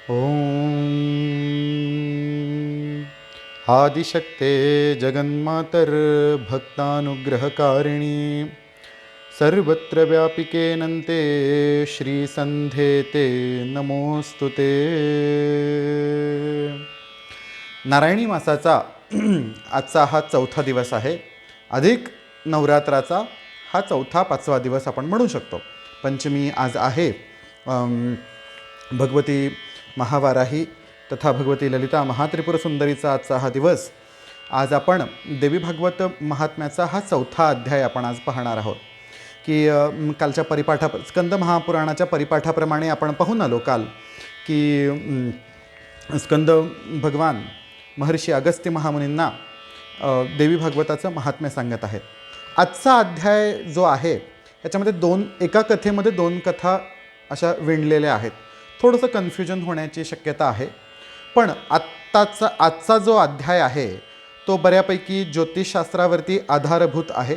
ॐ आदिशक्ते जगन्मातर्भक्तानुग्रहकारिणी सर्वत्र व्यापिके नन्ते श्रीसन्धे ते नमोऽस्तु ते। नारायणी मासाचा आजचा हा चौथा दिवस आहे. अधिक नवरात्राचा हा चौथा पाचवा दिवस आपण म्हणू शकतो. पंचमी आज आहे. भगवती महावाराही तथा भगवती ललिता महात्रिपुर सुंदरीचा आजचा हा दिवस. आज आपण देवी भागवत महात्म्याचा हा चौथा अध्याय आपण आज पाहणार आहोत. की कालच्या स्कंद महापुराणाच्या परिपाठाप्रमाणे आपण पाहून आलो काल की स्कंद भगवान महर्षी अगस्त्य महामुनींना देवी भागवताचं महात्म्य सांगत आहेत. आजचा अध्याय जो आहे याच्यामध्ये एका कथेमध्ये दोन कथा अशा विणलेल्या आहेत. थोडंसं कन्फ्युजन होण्याची शक्यता आहे. पण आजचा जो अध्याय आहे तो बऱ्यापैकी ज्योतिषशास्त्रावरती आधारभूत आहे.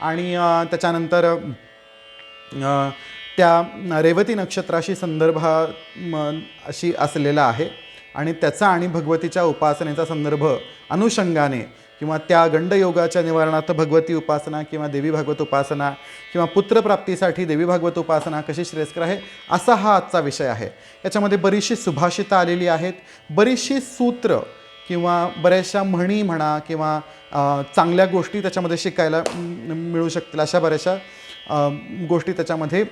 आणि त्याच्यानंतर त्या रेवती नक्षत्राशी अशी असलेला आहे. आणि त्याचा आणि भगवतीच्या उपासनेचा संदर्भ अनुषंगाने किंवा त्या गंडयोगाच्या निवारणार्थ भगवती उपासना किंवा देवी भागवत उपासना किंवा पुत्रप्राप्तीसाठी देवी भागवत उपासना कशी श्रेयस्कर आहे असा हा आजचा विषय आहे. याच्यामध्ये बरीचशी सुभाषितं आलेली आहेत, बरीचशी सूत्र किंवा बऱ्याचशा म्हणी म्हणा किंवा चांगल्या गोष्टी त्याच्यामध्ये शिकायला मिळू शकतील अशा बऱ्याचशा गोष्टी त्याच्यामध्ये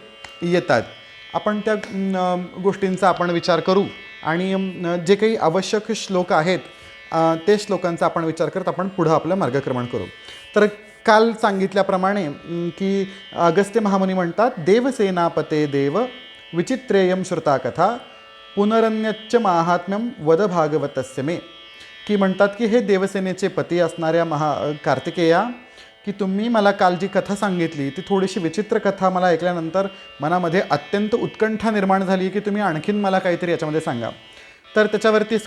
येतात. आपण त्या गोष्टींचा आपण विचार करू आणि जे काही आवश्यक श्लोक आहेत ते श्लोकांचा आपण विचार करत आपण पुढं आपलं मार्गक्रमण करू. तर काल सांगितल्याप्रमाणे की अगस्त्य महामुनी म्हणतात, देवसेनापते देव विचित्रेयम श्रुता कथा पुनरन्यच्च माहात्म्यम वद भागवतस्य मे. की म्हणतात की हे देवसेनेचे पती असणाऱ्या कार्तिकेया, की तुम्ही मला काल जी कथा सांगितली ती थोडीशी विचित्र कथा मला ऐकल्यानंतर मनामध्ये अत्यंत उत्कंठा निर्माण झाली की तुम्ही आणखीन मला काहीतरी याच्यामध्ये सांगा. तर त्याच्यावरती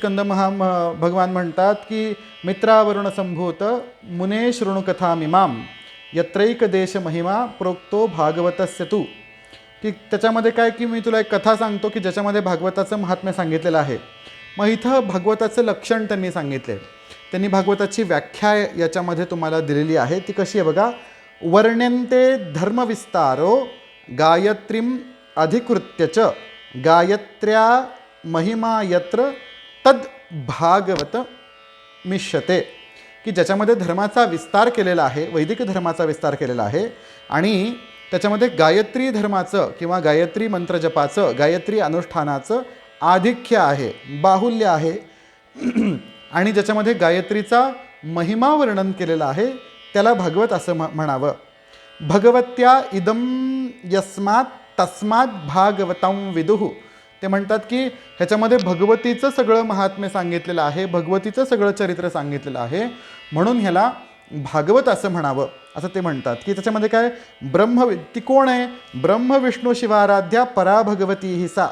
भगवान म्हणतात की मित्रावरुण संभूत मुने शृणु कथामिमाम यत्रैक देश महिमा प्रोक्तो भागवतस्य तू. की त्याच्यामध्ये काय की मी तुला एक कथा सांगतो की ज्याच्यामध्ये भागवताचं महात्म्य सांगितलेलं आहे. मग इथं भागवताचं लक्षण त्यांनी सांगितले. त्यांनी भागवताची व्याख्या याच्यामध्ये तुम्हाला दिलेली आहे. ती कशी आहे बघा. वर्ण्यन्ते धर्मविस्तारो गायत्रीम अधिकृत्य च गायत्र्या महिमा यत्र तद भागवत मिष्यते. की ज्याच्यामध्ये धर्माचा विस्तार केलेला आहे, वैदिक धर्माचा विस्तार केलेला आहे आणि त्याच्यामध्ये गायत्री धर्माचं किंवा गायत्री मंत्रजपाचं गायत्री अनुष्ठानाचं आधिक्य आहे, बाहुल्य आहे आणि ज्याच्यामध्ये गायत्रीचा महिमा वर्णन केलेला आहे त्याला भागवत असं म्हणावं. भगवत्या इदम यस्मात तस्मात भागवतं विदुः. ते म्हणतात की ह्याच्यामध्ये भगवतीचं सगळं महात्म्य सांगितलेलं आहे, भगवतीचं सगळं चरित्र सांगितलेलं आहे, म्हणून ह्याला भागवत असं म्हणावं असं ते म्हणतात. की त्याच्यामध्ये काय ती कोण आहे? ब्रह्म विष्णू शिवाराध्या परा भगवती ही सा.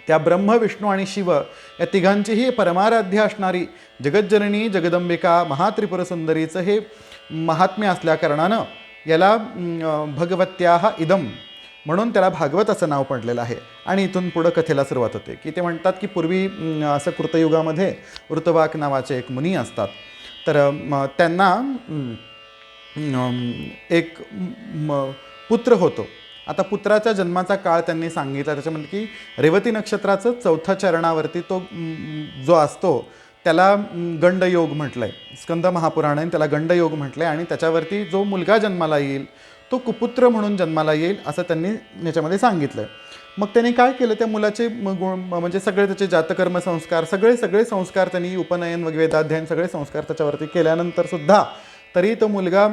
त्या ब्रह्म विष्णू आणि शिव या तिघांचीही परमाराध्य असणारी जगज्जननी जगदंबिका महात्रिपुर सुंदरीचं हे महात्म्य असल्याकारणानं याला भगवत्याः इदम म्हणून त्याला भागवत असं नाव पडलेलं आहे. आणि इथून पुढं कथेला सुरुवात होते. की ते म्हणतात की पूर्वी असं कृतयुगामध्ये ऋतवाक नावाचे एक मुनी असतात. तर त्यांना एक पुत्र होतो. आता पुत्राच्या जन्माचा काळ त्यांनी सांगितला. त्याच्यामध्ये की रेवती नक्षत्राचं चौथ्या चरणावरती तो जो असतो त्याला गंडयोग म्हटलं आहे. स्कंद महापुराणाने त्याला गंडयोग म्हटलं आहे. आणि त्याच्यावरती जो मुलगा जन्माला येईल तो कुपुत्र म्हणून जन्माला येईल असं त्यांनी याच्यामध्ये सांगितलं. मग त्यांनी काय केलं, त्या मुलाचे म्हणजे सगळे त्याचे जातकर्म संस्कार सगळे संस्कार त्यांनी उपनयन वगैरे वेदाध्ययन सगळे संस्कार त्याच्यावरती केल्यानंतर सुद्धा तरी तो मुलगा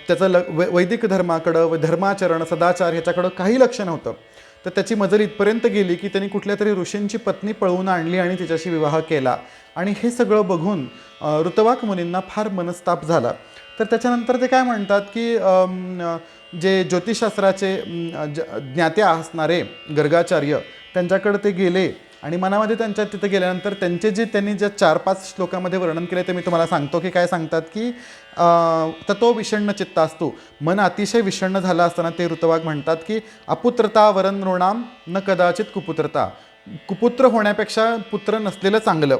त्याचं वैदिक धर्माकडं धर्माचरण सदाचार ह्याच्याकडं काही लक्ष नव्हतं. तर त्याची मजल इथपर्यंत गेली की त्यांनी कुठल्या तरी ऋषींची पत्नी पळवून आणली आणि तिच्याशी विवाह केला. आणि हे सगळं बघून ऋतवाक मुनींना फार मनस्ताप झाला. तर त्याच्यानंतर ते काय म्हणतात की जे ज्योतिषशास्त्राचे ज्ञात्या असणारे गर्गाचार्य त्यांच्याकडे ते गेले आणि मनामध्ये त्यांच्या तिथं गेल्यानंतर त्यांचे जे त्यांनी ज्या 4-5 श्लोकामध्ये वर्णन केले ते मी तुम्हाला सांगतो की काय सांगतात की ततो विषण्ण चित्त असतो, मन अतिशय विषण्ण झालं असताना ते ऋतवाग म्हणतात की अपुत्रता वरन नृणाम न कदाचित कुपुत्रता, कुपुत्र होण्यापेक्षा पुत्र नसलेलं चांगलं.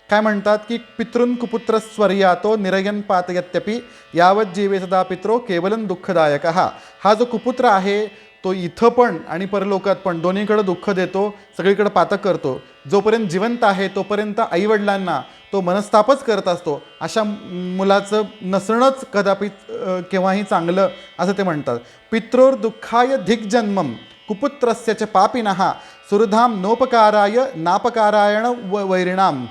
काय म्हणतात की पितृन कुपुत्र स्वर्यातो निरयन पातयत्यपि यावत जीवे सदा पित्रो केवलन दुःखदायक. हा जो कुपुत्र आहे तो इथं पण आणि परलोकात पण दोन्हीकडे दुःख देतो, सगळीकडे पातक करतो. जोपर्यंत जिवंत आहे तोपर्यंत आईवडिलांना तो मनस्तापच करत असतो. अशा मुलाचं नसणंच कदापि केव्हाही चांगलं असं ते म्हणतात. पित्रोर दुःखाय धिग्जन्मम कुपुत्रस्य च पापिनः सुरधाम नोपकाराय नापकारायण वैरिणाम.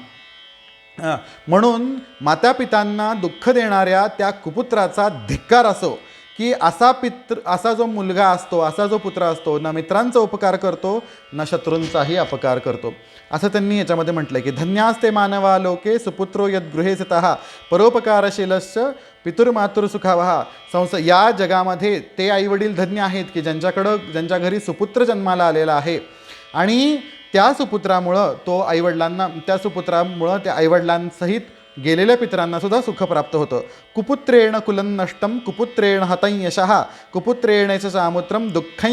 म्हणून मातापितांना दुःख देणाऱ्या त्या कुपुत्राचा धिक्कार असो की असा जो मुलगा असतो, असा जो पुत्र असतो ना मित्रांचा उपकार करतो ना शत्रूंचाही अपकार करतो, असं त्यांनी याच्यामध्ये म्हटलं की धन्यास्ते मानवा लोके सुपुत्रो यद्गृहे स्थितः परोपकारशीलश्च पितुर्मातृसुखावहा. या जगामध्ये ते आईवडील धन्य आहेत की ज्यांच्या घरी सुपुत्र जन्माला आलेला आहे आणि त्या सुपुत्रामुळं त्या आईवडिलांसहित गेलेल्या पितरांना सुद्धा सुख प्राप्त होतं. कुपुत्रेण कुलं नष्टम कुपुत्रेण हतं यशः कुपुत्रेण च सामुत्रम दुःखै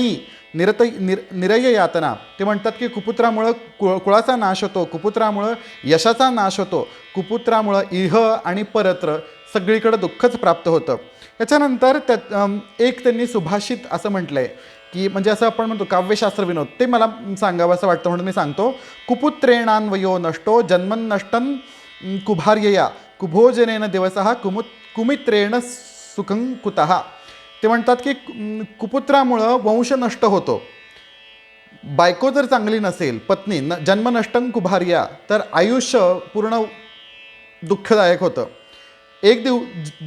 निरय यातना. ते म्हणतात की कुपुत्रामुळं कुळाचा नाश होतो, कुपुत्रामुळं यशाचा नाश होतो, कुपुत्रामुळं इह आणि परत्र सगळीकडं दुःखच प्राप्त होतं. याच्यानंतर एक त्यांनी सुभाषित असं म्हटलं आहे की म्हणजे असं आपण म्हणतो काव्यशास्त्र विनोद, ते मला सांगावं असं वाटतं म्हणून मी सांगतो. कुपुत्रेणान्वयो नष्टो जन्मन नष्टन कुभार्यया कुभोजनेन दिवसः कुमित्रेण सुखं कुतः. ते म्हणतात की कुपुत्रामुळं वंश नष्ट होतो. बायको जर चांगली नसेल, पत्नी जन्म नष्टं कुभार्या, तर आयुष्य पूर्ण दुःखदायक होतं.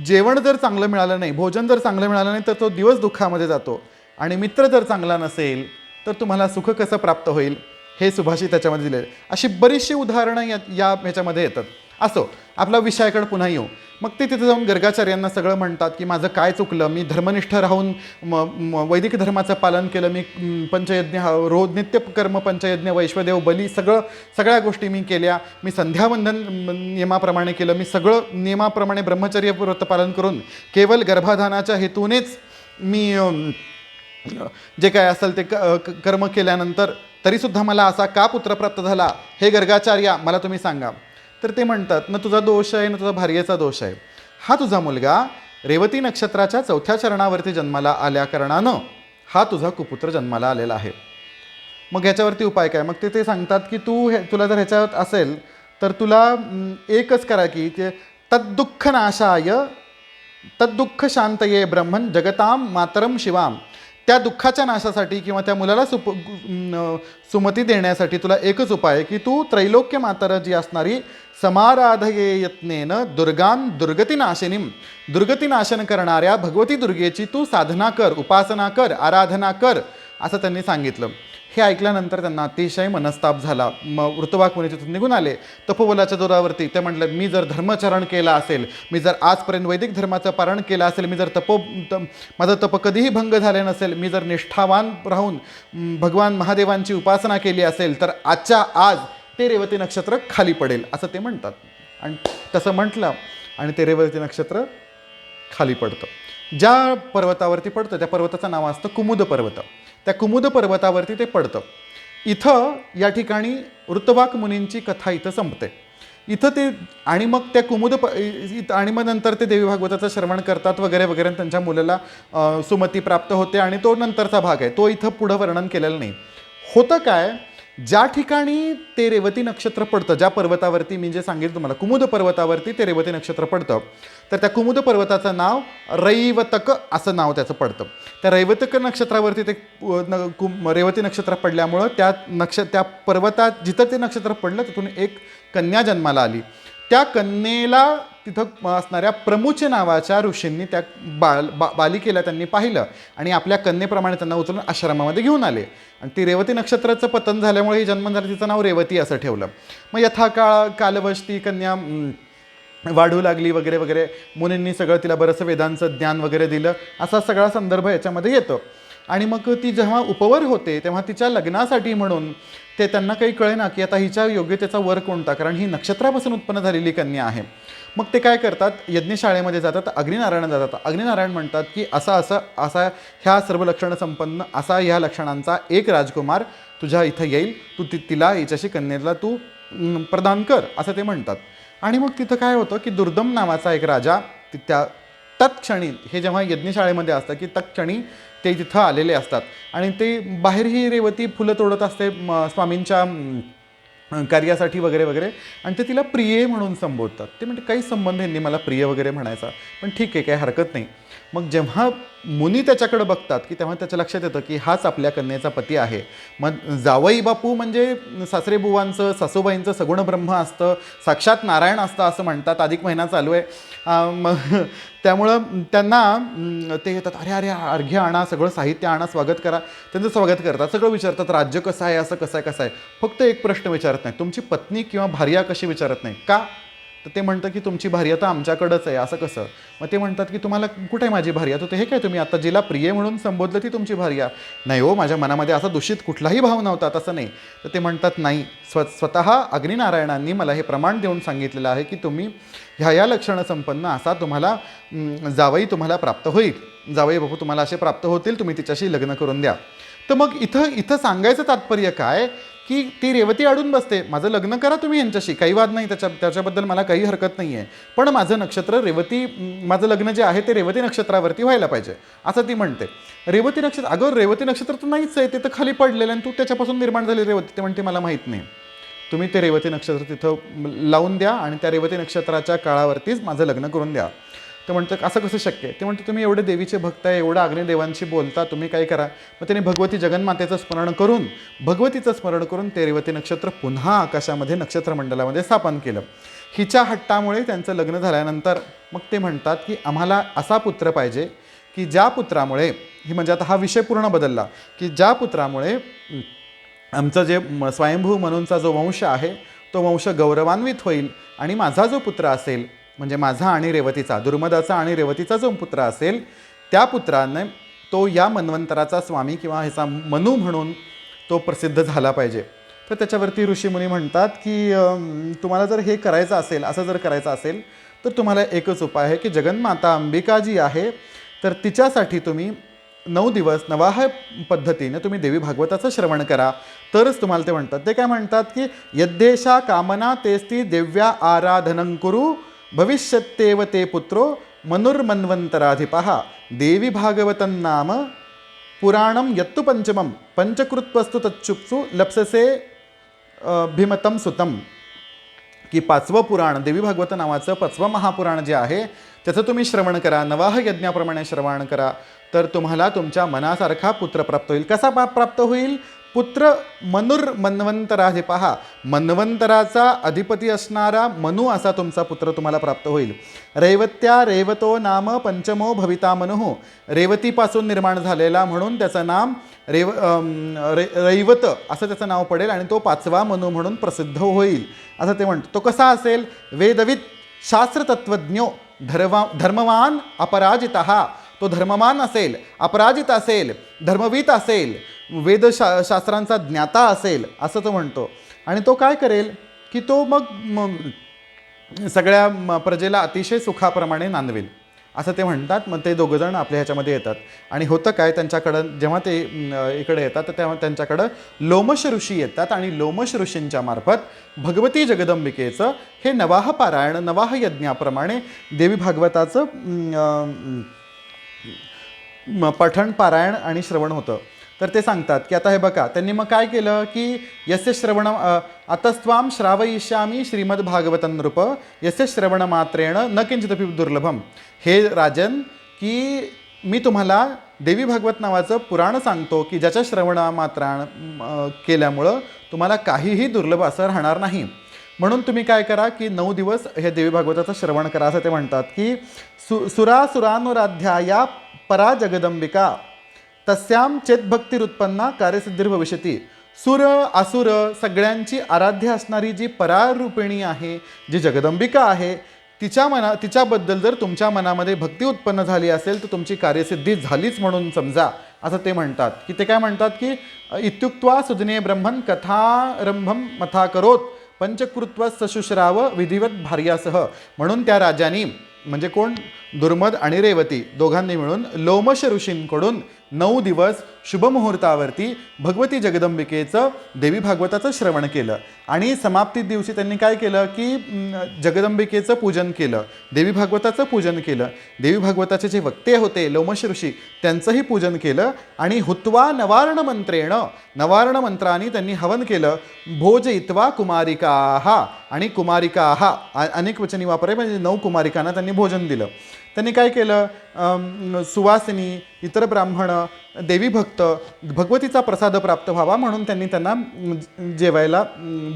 जेवण जर चांगलं मिळालं नाही, भोजन जर चांगलं मिळालं नाही तर तो दिवस दुःखामध्ये जातो. आणि मित्र जर चांगला नसेल तर तुम्हाला सुख कसं प्राप्त होईल हे सुभाषित त्याच्यामध्ये दिले. अशी बरीचशी उदाहरणं ह्याच्यामध्ये येतात. असो, आपला विषयाकडे पुन्हा येऊ. मग ते तिथे जाऊन गर्गाचार्यांना सगळं म्हणतात की माझं काय चुकलं, मी धर्मनिष्ठ राहून वैदिक धर्माचं पालन केलं, मी पंचयज्ञ रोज नित्यकर्म पंचयज्ञ वैश्वदेव बली सगळ्या गोष्टी मी केल्या, मी संध्यावंदन नियमाप्रमाणे केलं, मी सगळं नियमाप्रमाणे ब्रह्मचर्य व्रत पालन करून केवळ गर्भाधानाच्या हेतूनेच मी जे काय असेल ते कर्म केल्यानंतर तरीसुद्धा मला असा का पुत्र प्राप्त झाला, हे गर्गाचार्या मला तुम्ही सांगा. तर ते म्हणतात ना तुझा दोष आहे ना तुझा भार्येचा दोष आहे. हा तुझा मुलगा रेवती नक्षत्राच्या 4थ्या चरणावरती जन्माला आल्या कारणानं हा तुझा कुपुत्र जन्माला आलेला आहे. मग ह्याच्यावरती उपाय काय? मग ते सांगतात की तुला जर ह्याच्यात असेल तर तुला एकच करा की तद्दुःख नाशाय तद्दुःख शांतये ब्रह्मन जगताम मातरम शिवाम. त्या दुःखाच्या नाशासाठी किंवा त्या मुलाला सुमती देण्यासाठी तुला एकच उपाय आहे की तू त्रैलोक्य मातर जी असणारी समाराधये यत्नेन दुर्गान दुर्गतीनाशिनीम, दुर्गतीनाशन करणाऱ्या भगवती दुर्गेची तू साधना कर, उपासना कर, आराधना कर, असं त्यांनी सांगितलं. हे ऐकल्यानंतर त्यांना अतिशय मनस्ताप झाला. मग ऋतुवाक मुनी तिथून निघून आले. तपोबलाच्या जोरावरती ते म्हटलं मी जर धर्मचरण केला असेल, मी जर आजपर्यंत वैदिक धर्माचं पारण केलं असेल, मी जर माझं तप कधीही भंग झाले नसेल, मी जर निष्ठावान राहून भगवान महादेवांची उपासना केली असेल तर आजच्या आज ते रेवती नक्षत्र खाली पडेल असं ते म्हणतात. आणि तसं म्हटलं आणि ते रेवती नक्षत्र खाली पडतं. ज्या पर्वतावरती पडतं त्या पर्वताचं नाव असतं कुमुद पर्वत. त्या कुमुद पर्वतावरती ते पडतं. इथं या ठिकाणी ऋतवाक मुनींची कथा इथं संपते. इथं ते आणि मग त्या आणि मग नंतर ते देवी भागवताचं श्रवण करतात वगैरे वगैरे, त्यांच्या मुलाला सुमती प्राप्त होते आणि तो नंतरचा भाग आहे, तो इथं पुढं वर्णन केलेलं नाही. होतं काय, ज्या ठिकाणी ते रेवती नक्षत्र पडतं, ज्या पर्वतावरती मी जे सांगितलं तुम्हाला कुमुद पर्वतावरती ते रेवती नक्षत्र पडतं, तर त्या कुमुद पर्वताचं नाव रैवतक असं नाव त्याचं पडतं. त्या रैवतक नक्षत्रावरती ते रेवती नक्षत्र पडल्यामुळं त्या पर्वतात जिथं ते नक्षत्र पडलं तिथून एक कन्या जन्माला आली. त्या कन्येला तिथं असणाऱ्या प्रमुच नावाच्या ऋषींनी त्या बालिकेला त्यांनी पाहिलं आणि आपल्या कन्येप्रमाणे त्यांना उचलून आश्रमामध्ये घेऊन आले. आणि ती रेवती नक्षत्राचं पतन झाल्यामुळे ही जन्म झाला, तिचं नाव रेवती असं ठेवलं. मग कालवश ती कन्या वाढू लागली वगैरे वगैरे. मुनींनी सगळं तिला बरंचसं वेदांचं ज्ञान वगैरे दिलं, असा सगळा संदर्भ याच्यामध्ये येतो. आणि मग ती जेव्हा उपवर होते तेव्हा तिच्या लग्नासाठी म्हणून ते त्यांना काही कळेना की आता हिच्या योग्यतेचा वर कोणता, कारण ही नक्षत्रापासून उत्पन्न झालेली कन्या आहे. मग ते काय करतात, यज्ञशाळेमध्ये जातात, अग्निनारायण जातात. अग्निनारायण म्हणतात की असा ह्या सर्व लक्षणं संपन्न असा ह्या लक्षणांचा एक राजकुमार तुझ्या इथं येईल, तू तिला हिच्याशी कन्येला तू प्रदान कर, असं ते म्हणतात. आणि मग तिथं काय होतं की दुर्दम नावाचा एक राजा त्या तत्क्षणी, हे जेव्हा यज्ञशाळेमध्ये असतं की तत्क्षणी ते तिथं आलेले असतात आणि ते बाहेर ही रेवती फुलं तोडत असते स्वामींच्या कार्यासाठी वगैरे वगैरे, आणि ते तिला प्रिये म्हणून संबोधतात. ते म्हणजे काही संबंध यांनी मला प्रिय वगैरे म्हणायचा, पण ठीक आहे, काही हरकत नाही. मग जेव्हा मुनी त्याच्याकडे बघतात की तेव्हा त्याच्या लक्षात येतं की हाच आपल्या कन्येचा पती आहे. मग जावई बापू म्हणजे सासरेबुवांचं सासूबाईंचं सगुण ब्रह्म असतं, साक्षात नारायण असतं असं म्हणतात. अधिक महिना चालू आहे, मग त्यामुळं त्यांना ते येतात, अरे अरे अर्घ्य आणा, सगळं साहित्य आणा, स्वागत करा. त्यांचं स्वागत करतात, सगळं विचारतात, राज्य कसं आहे, असं कसं आहे कसं आहे. फक्त एक प्रश्न विचारत नाही, तुमची पत्नी किंवा भार्या कशी विचारत नाही. का? तर ते म्हणतं की तुमची भार्या तर आमच्याकडंच आहे. असं कसं? मग ते म्हणतात की तुम्हाला कुठे आहे माझी भार्या? तर हे काय तुम्ही आता जिला प्रिय म्हणून संबोधलं ती तुमची भार्या? नाही हो, माझ्या मनामध्ये असा दूषित कुठलाही भाव नव्हता, तसं नाही. तर ते म्हणतात नाही, स्वतः अग्निनारायणांनी मला हे प्रमाण देऊन सांगितलेलं आहे की तुम्ही ह्या लक्षणं संपन्न असा तुम्हाला जावई तुम्हाला प्राप्त होईल, जावई बापू तुम्हाला असे प्राप्त होतील, तुम्ही तिच्याशी लग्न करून द्या. तर मग इथं सांगायचं तात्पर्य काय की ती रेवती अडून बसते, माझं लग्न करा तुम्ही यांच्याशी, काही वाद नाही, त्याच्याबद्दल मला काही हरकत नाही आहे, पण माझं नक्षत्र रेवती, माझं लग्न जे आहे ते रेवती नक्षत्रावरती व्हायला पाहिजे, असं ती म्हणते. रेवती नक्षत्र, अगं रेवती नक्षत्र तर नाहीच आहे, ते तर खाली पडलेलं आणि तू त्याच्यापासून निर्माण झाली रेवती. ते म्हणते मला माहीत नाही, तुम्ही ते रेवती नक्षत्र तिथं लावून द्या आणि त्या रेवती नक्षत्राच्या काळावरतीच माझं लग्न करून द्या. ते म्हणतं असं कसं शक्य आहे? ते म्हणतं तुम्ही एवढे देवीचे भक्त आहे, एवढं अग्निदेवांशी बोलता, तुम्ही काय करा. मग त्याने भगवती जगन्मातेचं स्मरण करून, भगवतीचं स्मरण करून ते रेवती नक्षत्र पुन्हा आकाशामध्ये नक्षत्रमंडलामध्ये स्थापन केलं. हिच्या हट्टामुळे त्यांचं लग्न झाल्यानंतर मग ते म्हणतात की आम्हाला असा पुत्र पाहिजे की ज्या पुत्रामुळे, ही म्हणजे आता हा विषय पूर्ण बदलला, की ज्या पुत्रामुळे आमचं जे स्वयंभू मनूंचा जो वंश आहे तो वंश गौरवान्वित होईल आणि माझा जो पुत्र असेल, म्हणजे माझा आणि रेवतीचा, दुर्मदाचा आणि रेवतीचा जो पुत्र असेल, त्या पुत्राने तो या मन्वंतराचा स्वामी किंवा ह्याचा मनू म्हणून तो प्रसिद्ध झाला पाहिजे. तर त्याच्यावरती ऋषीमुनी म्हणतात की तुम्हाला जर हे करायचं असेल, असं जर करायचं असेल तर तुम्हाला एकच उपाय आहे की जगन्माता अंबिका जी आहे तर तिच्यासाठी तुम्ही 9 दिवस नवाह पद्धतीने तुम्ही देवी भागवताचं श्रवण करा, तरच तुम्हाला ते म्हणतात. ते काय म्हणतात की यद्देशा कामना तेस्ती दिव्या आराधनं कुरु भविष्यत्येव ते पुत्रो मनुर्मन्वंतराधिपः देवी भागवतं नाम पुराणं यत्तु पंचमं पंचकृत्वस्तु तच्चुप्सु लप्ससे भीमतं सुतं. की 5वं पुराण, देवी भागवत नावाचं 5वं महापुराण जे आहे त्याचं तुम्ही श्रवण करा, नवाह यज्ञाप्रमाणे श्रवण करा, तर तुम्हाला तुमच्या मनासारखा पुत्र प्राप्त होईल. कसा प्राप्त होईल? पुत्र मन्वंतराधिपः, मन्वंतराचा अधिपती असणारा मनू असा तुमचा पुत्र तुम्हाला प्राप्त होईल. रैवत्या रेवतो नाम पंचमो भविता मनुः, रेवतीपासून निर्माण झालेला म्हणून त्याचं नाम रैवत असं त्याचं नाव पडेल आणि तो 5वा मनू म्हणून प्रसिद्ध होईल असं ते म्हणतो. तो कसा असेल? वेदविद शास्त्रतत्वज्ञो धर्मवान अपराजितः, तो धर्मवान असेल, अपराजित असेल, धर्मवीत असेल, शास्त्रांचा ज्ञाता असेल असं तो म्हणतो. आणि तो काय करेल की तो मग सगळ्या प्रजेला अतिशय सुखाप्रमाणे नांदवेल असं ते म्हणतात. मग ते दोघंजण आपल्या ह्याच्यामध्ये येतात आणि होतं काय, त्यांच्याकडं जेव्हा ते इकडे येतात तर तेव्हा त्यांच्याकडं लोमश ऋषी येतात आणि लोमश ऋषींच्या मार्फत भगवती जगदंबिकेचं हे नवाह पारायण, नवाह यज्ञाप्रमाणे देवी भागवताचं पठण, पारायण आणि श्रवण होतं. तर ते सांगतात की आता हे बघा, त्यांनी मग काय केलं की यस्य श्रवण अतस्त्वाम श्रावयिष्यामी श्रीमद्भागवतं नृप यस्य श्रवणमात्रेण न किंचिदपि दुर्लभम. हे राजन, की मी तुम्हाला देवी भागवत नावाचं पुराण सांगतो की ज्याच्या श्रवणामात्राण केल्यामुळं तुम्हाला काहीही दुर्लभ असं राहणार नाही. म्हणून तुम्ही काय करा की 9 दिवस हे देवी भागवताचं श्रवण करा असं ते म्हणतात. की सुरासुरानुराध्याया परा जगदंबिका तस्याम चेतभक्तिरुत्पन्ना कार्यसिद्धिर्भविष्यती. सुर असुर सगळ्यांची आराध्य असणारी जी परारूपिणी आहे, जी जगदंबिका आहे, तिच्याबद्दल जर तुमच्या मनामध्ये भक्ती उत्पन्न झाली असेल तर तुमची कार्यसिद्धी झालीच म्हणून समजा असं ते म्हणतात. की ते काय म्हणतात की इत्युक्त्वा सुजने ब्रह्मन् कथारंभम मथा करोत पंचकृत्व सशुश्राव विधिवत भार्यासह. म्हणून त्या राजांनी म्हणजे कोण, दुर्मद आणि रेवती दोघांनी मिळून लोमश ऋषींकडून 9 दिवस शुभमुहूर्तावरती भगवती जगदंबिकेचं देवी भागवताचं श्रवण केलं. आणि समाप्ती दिवशी त्यांनी काय केलं की जगदंबिकेचं पूजन केलं, देवी भागवताचं पूजन केलं. देवी भागवताचे जे वक्ते होते लोमश ऋषी त्यांचंही पूजन केलं. आणि हुत्वा नवार्ण मंत्रेण, नवार्ण मंत्राने त्यांनी हवन केलं. भोजयित्वा कुमारिकाहा, आणि कुमारिकाहा अनेक वचनी वापरे म्हणजे 9 कुमारिकांना त्यांनी भोजन दिलं. त्यांनी काय केलं, सुवासिनी, इतर ब्राह्मण, देवी भक्त, भगवतीचा प्रसाद प्राप्त व्हावा म्हणून त्यांनी त्यांना जेवायला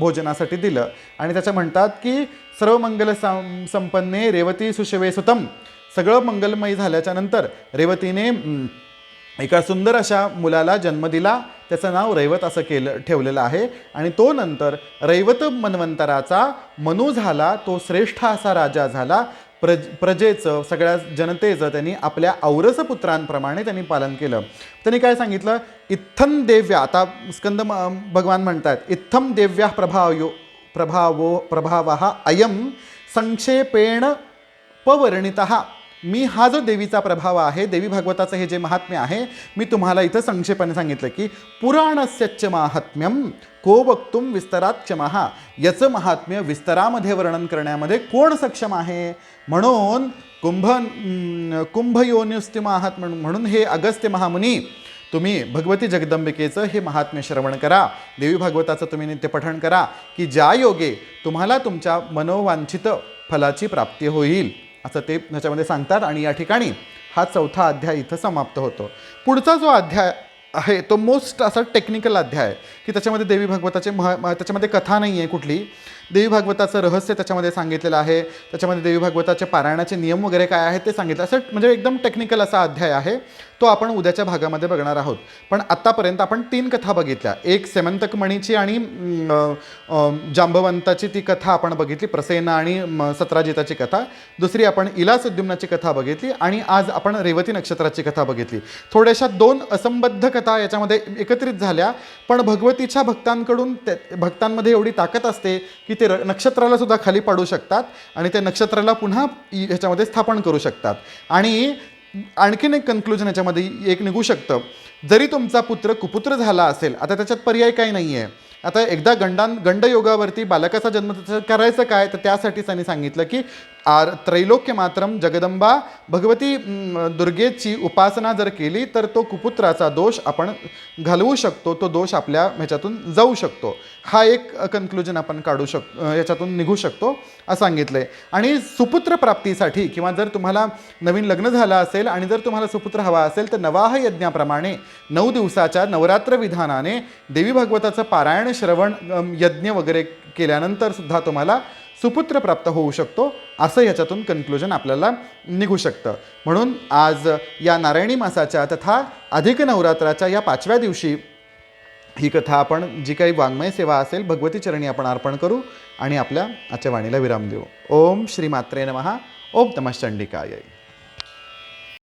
भोजनासाठी दिलं. आणि त्याच्या म्हणतात की सर्व मंगल संपन्ने रेवती सुशवे सुतम, सगळं मंगलमयी झाल्याच्या नंतर रेवतीने एका सुंदर अशा मुलाला जन्म दिला. त्याचं नाव रैवत असं ठेवलेलं आहे. आणि तो नंतर रैवत मन्वंतराचा मनू झाला, तो श्रेष्ठ असा राजा झाला. प्रजेचं, सगळ्या जनतेचं त्यांनी आपल्या औरस पुत्रांप्रमाणे त्यांनी पालन केलं. त्यांनी काय सांगितलं, इत्थम देव्या, आता स्कंद भगवान म्हणतात, इत्थम देव्या प्रभावः अयम संक्षेपेण पवर्णितः. मी हा जो देवीचा प्रभाव आहे, देवी भागवताचं हे जे महात्म्य आहे, मी तुम्हाला इथं संक्षेपाने सांगितलं की पुराणस्यच माहात्म्यम को वक्तुम विस्तरात क्षमहा. याचं महात्म्य विस्तरामध्ये वर्णन करण्यामध्ये कोण सक्षम आहे. म्हणून कुंभयोनिस्ति माहात म्हणून हे अगस्त्य महामुनी, तुम्ही भगवती जगदंबिकेचं हे महात्म्य श्रवण करा, देवी भागवताचं तुम्ही नित्य पठण करा, की ज्या योगे तुम्हाला तुमच्या मनोवांछित फलाची प्राप्ती होईल, असं ते ह्याच्यामध्ये सांगतात. आणि या ठिकाणी हा 4था अध्याय इथं समाप्त होतो. पुढचा जो अध्याय आहे तो मोस्ट असा टेक्निकल अध्याय आहे की त्याच्यामध्ये देवी भागवताचे त्याच्यामध्ये कथा नाही आहे कुठली, देवी भागवताचं रहस्य त्याच्यामध्ये सांगितलेलं आहे. त्याच्यामध्ये देवी भागवताचे पारायणाचे नियम वगैरे काय आहेत ते सांगितलं. असं म्हणजे एकदम टेक्निकल असा अध्याय आहे. तो आपण उद्याच्या भागामध्ये बघणार आहोत. पण आत्तापर्यंत आपण 3 कथा बघितल्या. एक सेमंतकमणीची आणि जांबवंताची ती कथा आपण बघितली, प्रसेना आणि सत्राजिताची कथा. दुसरी आपण इलासुद्युम्नाची कथा बघितली. आणि आज आपण रेवती नक्षत्राची कथा बघितली. थोड्याशा 2 असंबद्ध कथा याच्यामध्ये एकत्रित झाल्या, पण भगवतीच्या भक्तांमध्ये एवढी ताकद असते की ते नक्षत्राला सुद्धा खाली पाडू शकतात आणि त्या नक्षत्राला पुन्हा ह्याच्यामध्ये स्थापन करू शकतात. आणि आणखीन एक कन्क्लुजन याच्यामध्ये एक निघू शकतं, जरी तुमचा पुत्र कुपुत्र झाला असेल, आता त्याच्यात पर्याय काही नाही आहे. आता एकदा गंडयोगावरती बालकाचा जन्म करायचं काय, तर त्यासाठी त्यांनी सांगितलं की त्रैलोक्य मात्रम जगदंबा भगवती दुर्गेची उपासना जर केली तर तो कुपुत्राचा दोष आपण घालवू शकतो, तो दोष आपल्या ह्याच्यातून जाऊ शकतो. हा एक कन्क्लुजन आपण काढू याच्यातून निघू असं सांगितलं आहे. आणि सुपुत्र प्राप्तीसाठी किंवा जर तुम्हाला नवीन लग्न झालं असेल आणि जर तुम्हाला सुपुत्र हवा असेल तर नवाह यज्ञाप्रमाणे 9 दिवसाच्या नवरात्र विधानाने देवी भागवताचं पारायण, श्रवण, यज्ञ वगैरे केल्यानंतर सुद्धा तुम्हाला सुपुत्र प्राप्त होऊ शकतो, असं याच्यातून कन्क्लुजन आपल्याला निघू शकतं. म्हणून आज या नारायणी मासाच्या तथा अधिक नवरात्राच्या या 5व्या दिवशी ही कथा आपण जी काही वाङ्मय सेवा असेल भगवती चरणी आपण अर्पण करू आणि आपल्या आजच्या वाणीला विराम देऊ. ओम श्री मात्रे नमः. ओम नमः चंडिकाय.